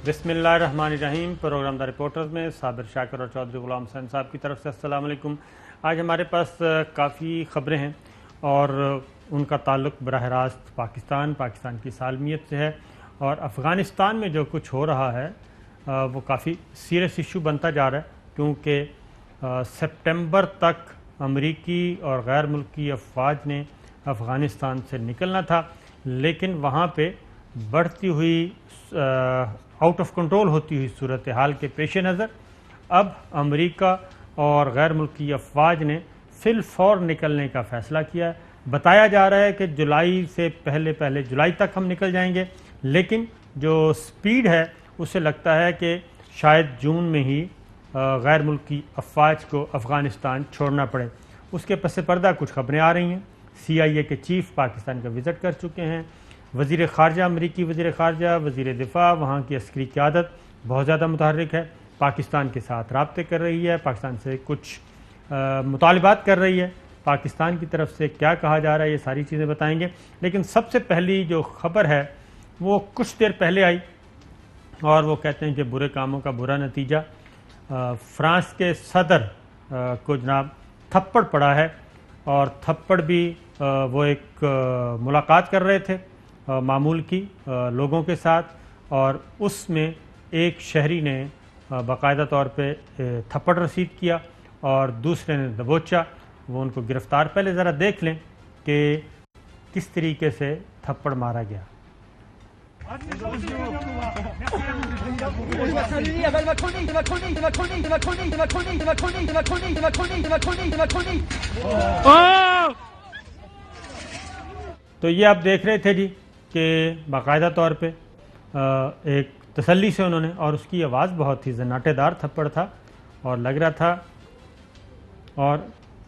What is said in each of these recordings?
बिस्मिल्लाहिर्रहमानिर्रहीम। Programme the reporters में साबिर शाकिर और चौधरी गुलाम हुसैन साहब की तरफ से अस्सलाम वालेकुम। आज हमारे पास काफ़ी ख़बरें हैं और उनका ताल्लुक़ बराह रास्त पाकिस्तान की सालमियत से है। और अफ़गानिस्तान में जो कुछ हो रहा है वो काफ़ी सीरियस इशू बनता जा रहा है, क्योंकि सितंबर तक अमरीकी और गैर मुल्की अफवाज ने अफ़गानिस्तान से निकलना था, लेकिन वहाँ पे बढ़ती हुई आउट ऑफ कंट्रोल होती हुई सूरत हाल के पेश नज़र अब अमरीका और गैर मुल्की अफवाज ने फिल फौर निकलने का फ़ैसला किया है। बताया जा रहा है कि जुलाई से पहले जुलाई तक हम निकल जाएंगे, लेकिन जो स्पीड है उससे लगता है कि शायद जून में ही गैर मुल्की अफवाज को अफ़गानिस्तान छोड़ना पड़े। उसके पस पर्दा कुछ खबरें आ रही हैं। CIA के चीफ़ पाकिस्तान का विज़िट कर चुके हैं। वज़ीर ख़ारजा, अमरीकी वज़ीर ख़ारजा, वज़ीर दिफ़ा, वहाँ की अस्करी क़यादत बहुत ज़्यादा मुतहर्रिक है, पाकिस्तान के साथ राब्ते कर रही है, पाकिस्तान से कुछ मुतालिबात कर रही है। पाकिस्तान की तरफ से क्या कहा जा रहा है, ये सारी चीज़ें बताएंगे। लेकिन सबसे पहली जो ख़बर है वो कुछ देर पहले आई और वो कहते हैं कि बुरे कामों का बुरा नतीजा। फ्रांस के सदर को जनाब थप्पड़ पड़ा है, और थप्पड़ भी वो एक मुलाकात कर रहे थे मामूल की लोगों के साथ, और उसमें एक शहरी ने बाकायदा तौर पे थप्पड़ रसीद किया और दूसरे ने दबोचा। वो उनको गिरफ़्तार। पहले ज़रा देख लें कि किस तरीके से थप्पड़ मारा गया। तो ये आप देख रहे थे जी कि बाकायदा तौर पे एक तसल्ली से उन्होंने, और उसकी आवाज़ बहुत ही ज़नाटेदार थप्पड़ था और लग रहा था। और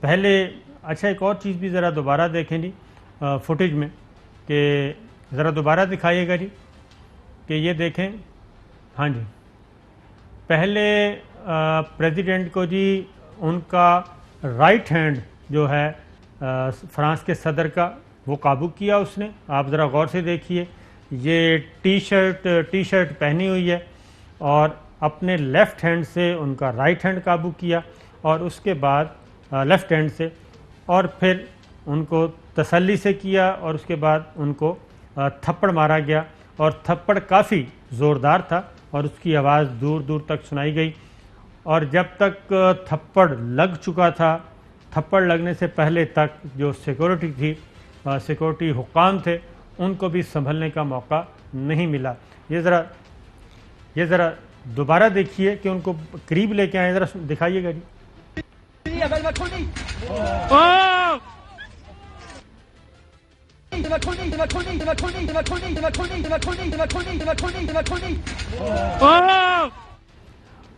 पहले अच्छा एक और चीज़ भी ज़रा दोबारा देखें जी फुटेज में, कि ज़रा दोबारा दिखाइएगा जी, कि ये देखें। हाँ जी, पहले प्रेसिडेंट को जी उनका राइट हैंड जो है फ्रांस के सदर का, वो काबू किया उसने। आप ज़रा गौर से देखिए, ये टी शर्ट पहनी हुई है और अपने लेफ़्ट हैंड से उनका राइट हैंड काबू किया, और उसके बाद लेफ़्ट हैंड से, और फिर उनको तसल्ली से किया, और उसके बाद उनको थप्पड़ मारा गया। और थप्पड़ काफ़ी ज़ोरदार था और उसकी आवाज़ दूर दूर तक सुनाई गई। और जब तक थप्पड़ लग चुका था, थप्पड़ लगने से पहले तक जो सिक्योरिटी थी, सिक्योरिटी हुक्काम थे, उनको भी संभलने का मौका नहीं मिला। ये ज़रा दोबारा देखिए कि उनको करीब लेके आए, ज़रा दिखाइएगा जी।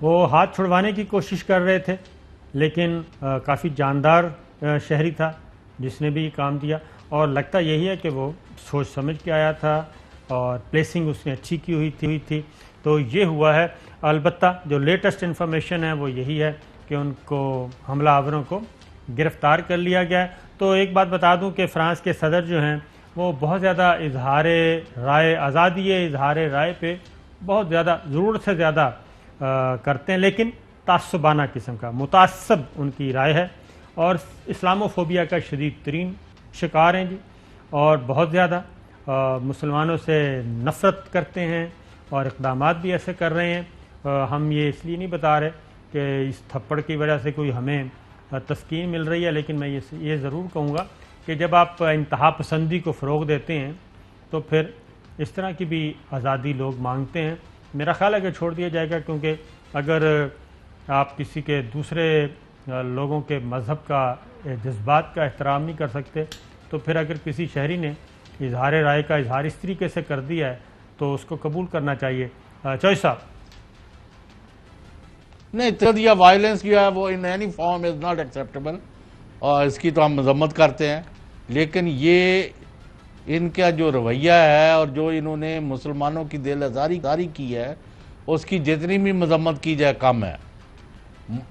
वो हाथ छुड़वाने की कोशिश कर रहे थे, लेकिन काफ़ी जानदार शहरी था जिसने भी काम दिया, और लगता यही है कि वो सोच समझ के आया था और प्लेसिंग उसने अच्छी की हुई थी। तो ये हुआ है। अलबत्ता जो लेटेस्ट इन्फॉर्मेशन है वो यही है कि उनको हमलावरों को गिरफ़्तार कर लिया गया है। तो एक बात बता दूं कि फ़्रांस के सदर जो हैं वो बहुत ज़्यादा इजहार राय, आज़ादी इजहार राय पे बहुत ज़्यादा, ज़रूरत से ज़्यादा करते हैं, लेकिन तासुबाना किस्म का, मुतासब उनकी राय है, और इस्लामोफोबिया का शदीद तरीन शिकार हैं जी, और बहुत ज़्यादा मुसलमानों से नफ़रत करते हैं और इक़दामात भी ऐसे कर रहे हैं। हम ये इसलिए नहीं बता रहे कि इस थप्पड़ की वजह से कोई हमें तस्कीन मिल रही है, लेकिन मैं ये ज़रूर कहूँगा कि जब आप इंतहा पसंदी को फ़रोग़ देते हैं तो फिर इस तरह की भी आज़ादी लोग मांगते हैं। मेरा ख़्याल है कि छोड़ दिया जाएगा, क्योंकि अगर आप किसी के दूसरे लोगों के मज़हब का, जज्बात का एहतराम नहीं कर सकते, तो फिर अगर किसी शहरी ने इजहार राय का इजहार इस तरीके से कर दिया है तो उसको कबूल करना चाहिए। चौधरी साहब। नहीं, तशद्दुद या वायलेंस किया वो in any form is not acceptable, और इसकी तो हम मज़म्मत करते हैं। लेकिन ये इनका जो रवैया है और जो इन्होंने मुसलमानों की दिल आज़ारी की है, उसकी जितनी भी मज़म्मत की जाए कम है।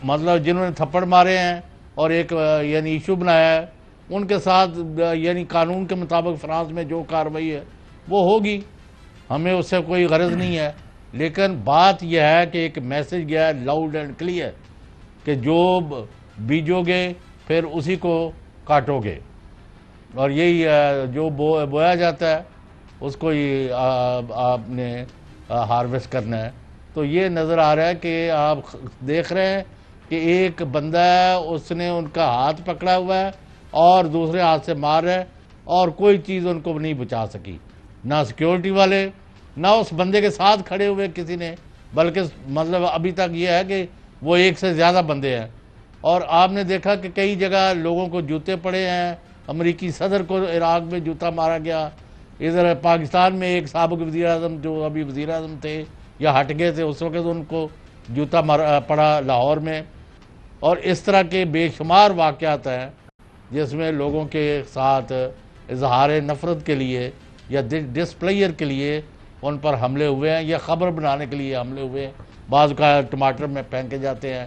मतलब जिन्होंने थप्पड़ मारे हैं और एक यानी इशू बनाया है, उनके साथ यानी कानून के मुताबिक फ्रांस में जो कार्रवाई है वो होगी, हमें उससे कोई गरज नहीं है। لیکن بات یہ ہے کہ ایک میسج گیا ہے لاؤڈ اینڈ کلیئر کہ جو بیجو گے پھر اسی کو کاٹو گے، اور یہی جو بویا جاتا ہے اس کو ہی آپ نے ہارویسٹ کرنا ہے۔ تو یہ نظر آ رہا ہے کہ آپ دیکھ رہے ہیں کہ ایک بندہ ہے، اس نے ان کا ہاتھ پکڑا ہوا ہے اور دوسرے ہاتھ سے مار ہے، اور کوئی چیز ان کو نہیں بچا سکی، نہ سیکیورٹی والے نہ اس بندے کے ساتھ کھڑے ہوئے کسی نے، بلکہ مطلب ابھی تک یہ ہے کہ وہ ایک سے زیادہ بندے ہیں۔ اور آپ نے دیکھا کہ کئی جگہ لوگوں کو جوتے پڑے ہیں، امریکی صدر کو عراق میں جوتا مارا گیا، ادھر پاکستان میں ایک سابق وزیر اعظم جو ابھی وزیر اعظم تھے یا ہٹ گئے تھے اس وقت ان کو جوتا پڑا لاہور میں، اور اس طرح کے بے شمار واقعات ہیں جس میں لوگوں کے ساتھ اظہار نفرت کے لیے یا ڈسپلیئر کے لیے ان پر حملے ہوئے ہیں، یا خبر بنانے کے لیے حملے ہوئے ہیں۔ بعض کا ٹماٹر میں پھینکے جاتے ہیں،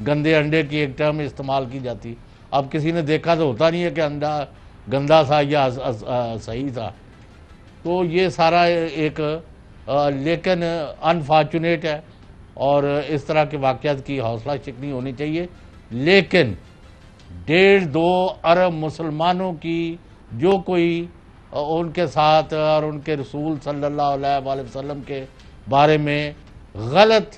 گندے انڈے کی ایک ٹرم استعمال کی جاتی۔ اب کسی نے دیکھا تو ہوتا نہیں ہے کہ انڈا گندا تھا یا صحیح تھا۔ تو یہ سارا ایک لیکن انفارچونیٹ ہے، اور اس طرح کے واقعات کی حوصلہ شکنی ہونی چاہیے، لیکن 1.5-2 ارب مسلمانوں کی جو کوئی ان کے ساتھ اور ان کے رسول صلی اللہ علیہ وآلہ وسلم کے بارے میں غلط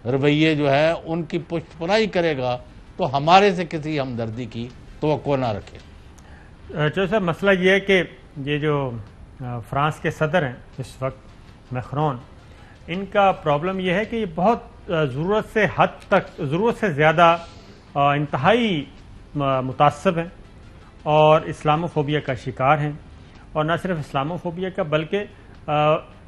رویے جو ہیں ان کی پشت پناہی کرے گا تو ہمارے سے کسی ہمدردی کی توقع نہ رکھے۔ چلو صاحب، مسئلہ یہ ہے کہ یہ جو فرانس کے صدر ہیں اس وقت میکرون، ان کا پرابلم یہ ہے کہ یہ بہت ضرورت سے زیادہ انتہائی متعصب ہیں اور اسلاموفوبیا کا شکار ہیں، اور نہ صرف اسلاموفوبیا کا بلکہ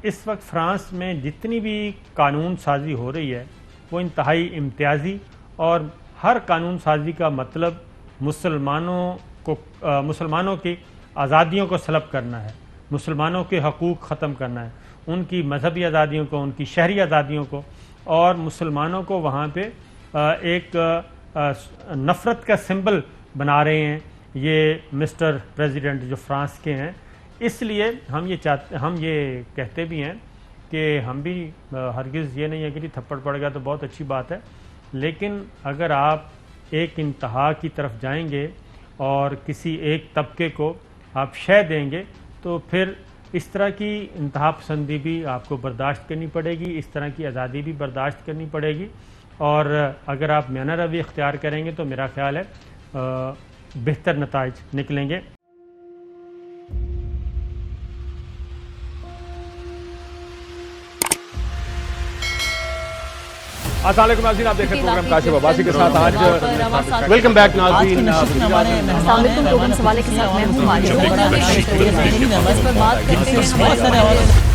اس وقت فرانس میں جتنی بھی قانون سازی ہو رہی ہے وہ انتہائی امتیازی، اور ہر قانون سازی کا مطلب مسلمانوں کی آزادیوں کو سلب کرنا ہے، مسلمانوں کے حقوق ختم کرنا ہے، ان کی مذہبی آزادیوں کو، ان کی شہری آزادیوں کو، اور مسلمانوں کو وہاں پہ ایک نفرت کا سمبل بنا رہے ہیں یہ مسٹر پریزیڈنٹ جو فرانس کے ہیں۔ اس لیے ہم یہ کہتے بھی ہیں کہ ہم بھی ہرگز یہ نہیں ہے کہ تھپڑ پڑ گیا تو بہت اچھی بات ہے، لیکن اگر آپ ایک انتہا کی طرف جائیں گے اور کسی ایک طبقے کو آپ شے دیں گے تو پھر اس طرح کی انتہا پسندی بھی آپ کو برداشت کرنی پڑے گی، اس طرح کی آزادی بھی برداشت کرنی پڑے گی، اور اگر آپ میانہ روی اختیار کریں گے تو میرا خیال ہے بہتر نتائج نکلیں گے۔ السلام علیکم ناظرین، آپ دیکھ رہے ہیں پروگرام کاشف عباسی کے ساتھ۔ آج ویلکم بیک ناظرین، السلام علیکم، پروگرام سوالے کے ساتھ میں ہوں